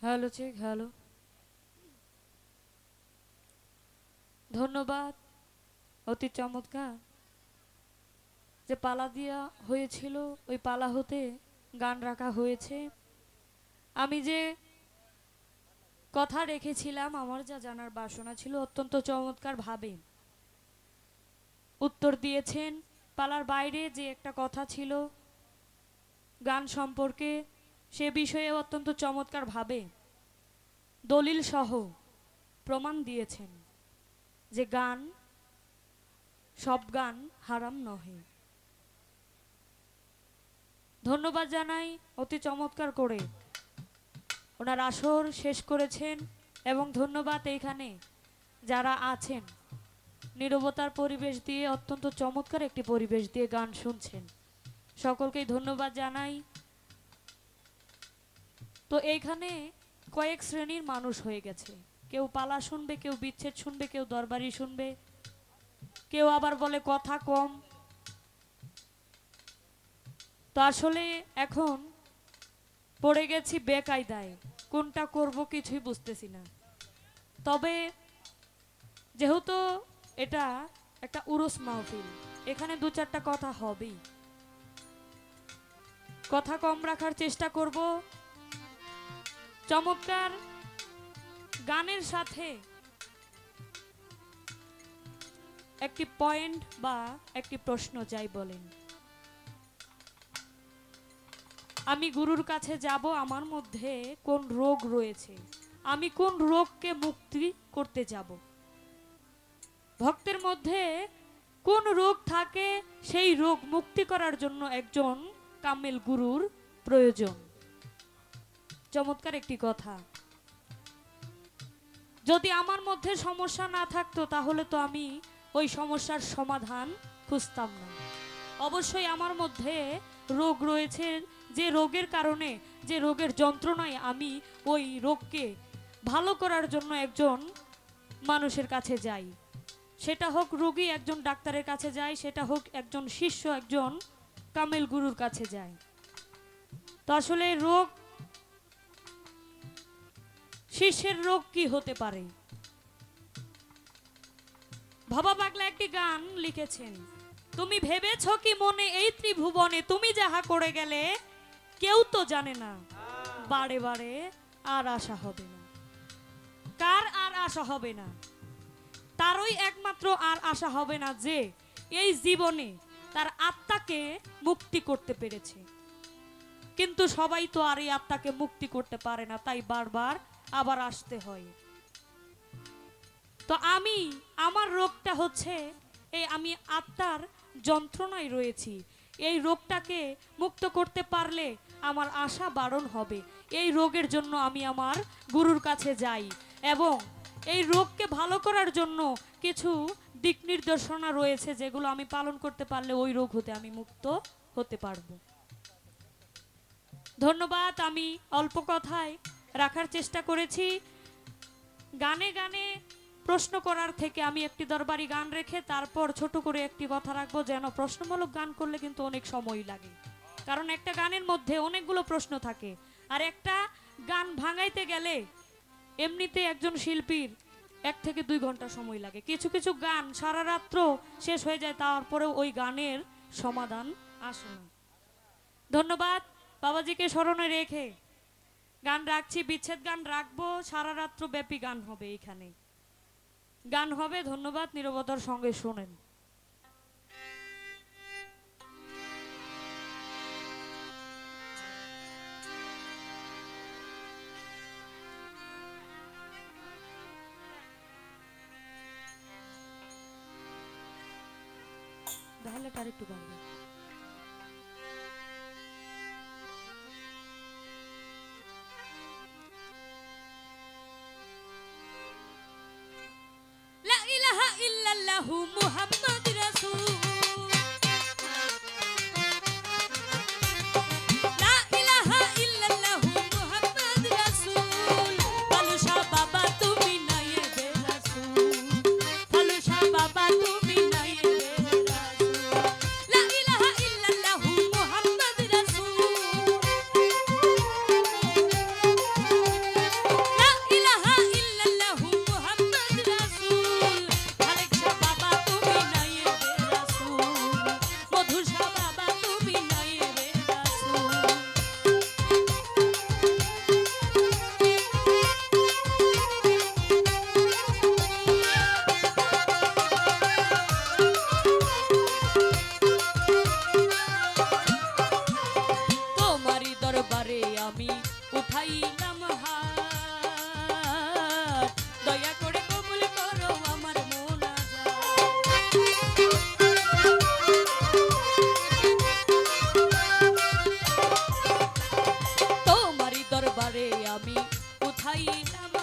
Hello check hello. ধন্যবাদ। অতি চমৎকার যে পালা দেওয়া হয়েছিল, ওই পালা হতে গান রাখা হয়েছে। আমি যে কথা রেখেছিলাম, আমার যা জানার বাসনা ছিল, অত্যন্ত চমৎকার ভাবে উত্তর দিয়েছেন। পালার বাইরে যে একটা কথা ছিল গান সম্পর্কে, সে বিষয়ে অত্যন্ত চমৎকার ভাবে দলিল সহ প্রমাণ দিয়েছেন যে গান, সব গান হারাম নহে। ধন্যবাদ জানাই, অতি চমৎকার করে ওনার আসর শেষ করেছেন। এবং ধন্যবাদ এইখানে যারা আছেন, নীরবতার পরিবেশ দিয়ে, অত্যন্ত চমৎকার একটি পরিবেশ দিয়ে গান শুনছেন, সকলকেই ধন্যবাদ জানাই। তো এইখানে কয়েক শ্রেণীর মানুষ হয়ে গেছে, কেউ পালা শুনবে, কেউ বিচ্ছেদ শুনবে, কেউ দরবারি শুনবে, কেউ আবার বলে কথা কম। তো আসলে এখন পড়ে গেছি বেকায়দায়, কোনটা করব কিছুই বুঝতেছি না। তবে যেহেতু এটা একটা উরুস মাহফিল, এখানে দু চারটা কথা হবেই, কথা কম রাখার চেষ্টা করব। চমৎকার গানের সাথে একটি পয়েন্ট বা একটি প্রশ্ন যাই বলেন, আমি গুরুর কাছে যাব, আমার মধ্যে কোন রোগ রয়েছে, আমি কোন রোগকে মুক্তি করতে যাব, ভক্তের মধ্যে কোন রোগ থাকে, সেই রোগ মুক্তি করার জন্য একজন কামেল গুরুর প্রয়োজন। চমৎকার একটি কথা। যদি আমার মধ্যে সমস্যা না থাকতো, তাহলে তো আমি ওই সমস্যার সমাধান খুঁজতাম না। অবশ্যই আমার মধ্যে রোগ রয়েছে, যে রোগের কারণে, যে রোগের যন্ত্রণায় আমি ওই রোগকে ভালো করার জন্য একজন মানুষের কাছে যাই। সেটা হোক রোগী একজন ডাক্তারের কাছে যায়, সেটা হোক একজন শিষ্য একজন কামেল গুরুর কাছে যায়। তো আসলে রোগ, শিষ্যের রোগ কি হতে পারে? ভাবা পাগলা একটি গান লিখেছেন, তুমি ভেবেছ কি মনে এই ত্রিভুবনে তুমি যাহা করে গেলে কেউ তো জানে না, বারে বারে আর আশা হবে না। কার আর আশা হবে না? তারই একমাত্র আর আশা হবে না যে এই জীবনে তার আত্মাকে মুক্তি করতে পেরেছে। কিন্তু সবাই তো আর এই আত্মাকে মুক্তি করতে পারে না, তাই বারবার আবার আসতে হয়। তো আমার রোগটা হচ্ছে আমি আত্মার যন্ত্রণায় রয়েছি। এই রোগটাকে মুক্ত করতে পারলে আমার আশা বাড়ন হবে। এই রোগের জন্য আমি আমার গুরুর কাছে যাই, এবং এই রোগকে ভালো করার জন্য কিছু দিক নির্দেশনা রয়েছে, যেগুলো আমি পালন করতে পারলে ওই রোগ হতে আমি মুক্ত হতে পারবো। ধন্যবাদ। আমি অল্প কথায় রাখার চেষ্টা করেছি। গানে গানে প্রশ্ন করার থেকে আমি একটি দরবারি গান রেখে তারপর ছোট করে একটি কথা রাখবো, যেন প্রশ্নমূলক গান করলে কিন্তু অনেক সময় লাগে, কারণ একটা গানের মধ্যে অনেকগুলো প্রশ্ন থাকে। আর একটা গান ভাঙাইতে গেলে এমনিতে একজন শিল্পীর 1 থেকে 2 ঘন্টা সময় লাগে। কিছু কিছু গান সারা রাত্র শেষ হয়ে যায়, তারপরেও ওই গানের সমাধান আসে না। ধন্যবাদ। বাবাজিকে স্মরণে রেখে গান রাখছি, বিচ্ছেদ গান রাখবো, সারা রাত্র ব্যাপী গান হবে, এখানে গান হবে। ধন্যবাদ, নীরবতার সঙ্গে শোনেন। তাহলে তার একটু গান লা ইলাহা ইল্লাল্লাহু মুহাম্মাদ রাসূল। বাড়াইলাম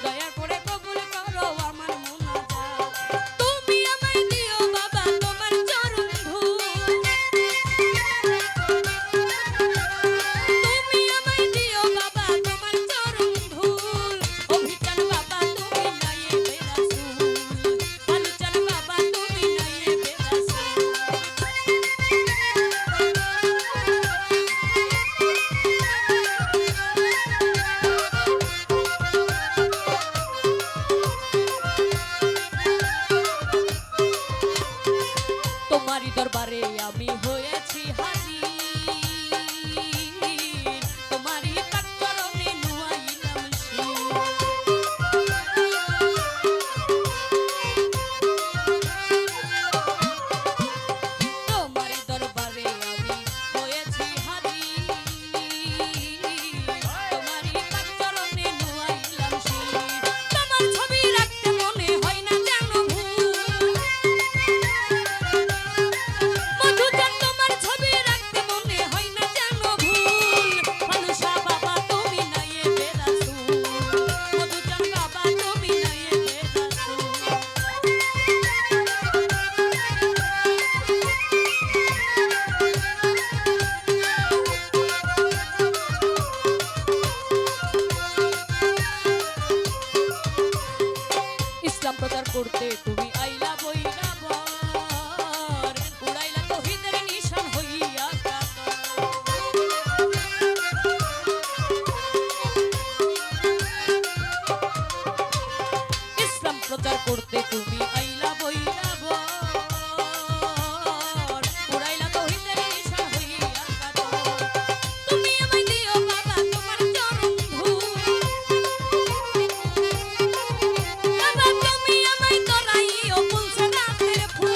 দয়া করে কবুল করো আমার মুনাজাত তুমি আমায় দিও বাবা তোমার চরণ ধূল তুমি আমায় দিও বাবা তোমার চরণ ধূল অভিচান বাবা তুমি নাইবে রাসূল বালুচান বাবা তুমি নাইবে রাসূল তোমারই দরবারে আমি হয়েছি হাজির তোমারই পাকচরণে নুয়াইলাম শির তোমারই দরবারে আমি হয়েছি হাজির তোমারই পাকচরণে নুয়াইলাম শির তোমার ছবি রাখতে মনে হয় না যেন ভুল মধুচান তোমার ছবি রাখতে মনে হয় না যেন ভুল ফালুসা বাবা তুমি নাইবে রাসূল মধুচান বাবা তুমি নাইবে রাসূল ইসলাম প্রচার করতে তুমি আইলা বইরা বর উড়াইলা তৌহিদের নিশান হইয়া ইসলাম প্রচার করতে তুমি আইলা বইরা বর উড়াইলা তৌহিদের নিশান হইয়া তুমি আমায় দিও বাবা তোমার চরণ ধূল বাবা তুমি আমায় তোরাইও ফুলছে রাতের ফুল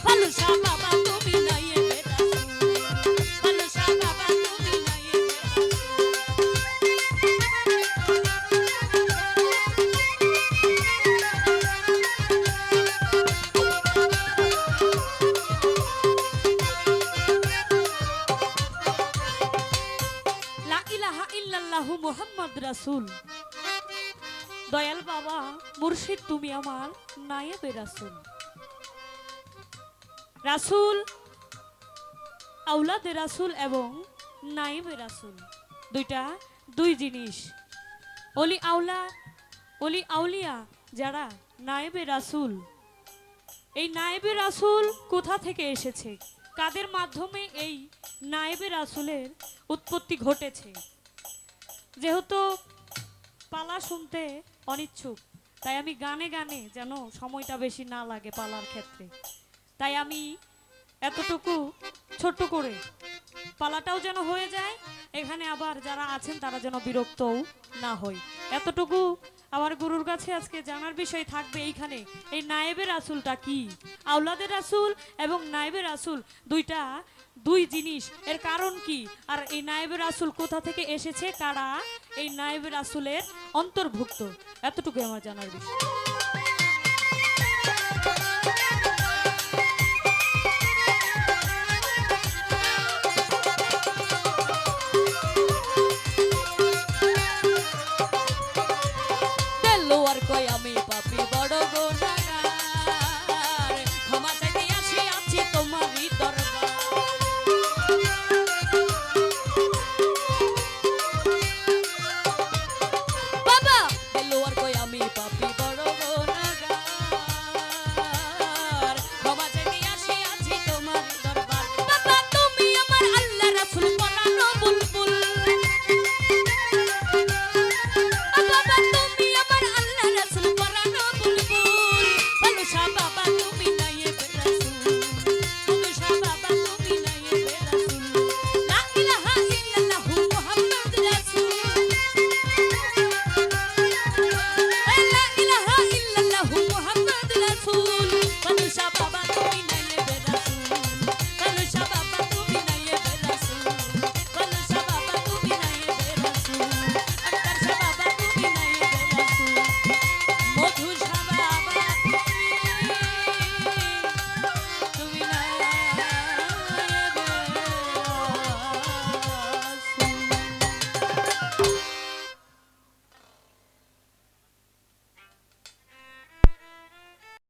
ফালুসা বাবা তুমি নাইবে রাসূল ফালুসা বাবা তুমি নাইবে লা ইলাহা ইল্লাল্লাহু মুহাম্মদ রাসূল দয়াল বাবা মুর্শিদ তুমি আমার নায়েবে রাসূল রাসূল আওলাদে রাসূল এবং নায়েবে রাসূল দুই জিনিস অলি আউলিয়া যারা নায়েবে রাসূল এই নায়েবে রাসূল কোথা থেকে এসেছে কাদের মাধ্যমে এই নায়েবে রাসূলের উৎপত্তি ঘটেছে যেহেতু পালা শুনতে অনিচ্ছুক তাই আমি গানে গানে যেন সময়টা বেশি না লাগে পালার ক্ষেত্রে তাই আমি এতটুকু ছোট্ট করে পালাটাও যেন হয়ে যায় এখানে আবার যারা আছেন তারা যেন বিরক্তও না হয় এতটুকু আমার গুরুর কাছে আজকে জানার বিষয় থাকবে এইখানে এই নায়েবে রাসূলটা কি আওলাদে রাসূল এবং নায়েবে রাসূল দুই জিনিস এর কারণ কি আর এই নায়েবে রাসূল কোথা থেকে এসেছে কারা এই নায়েবে রাসূলের অন্তর্ভুক্ত এতটুকু আমার জানার বিষয়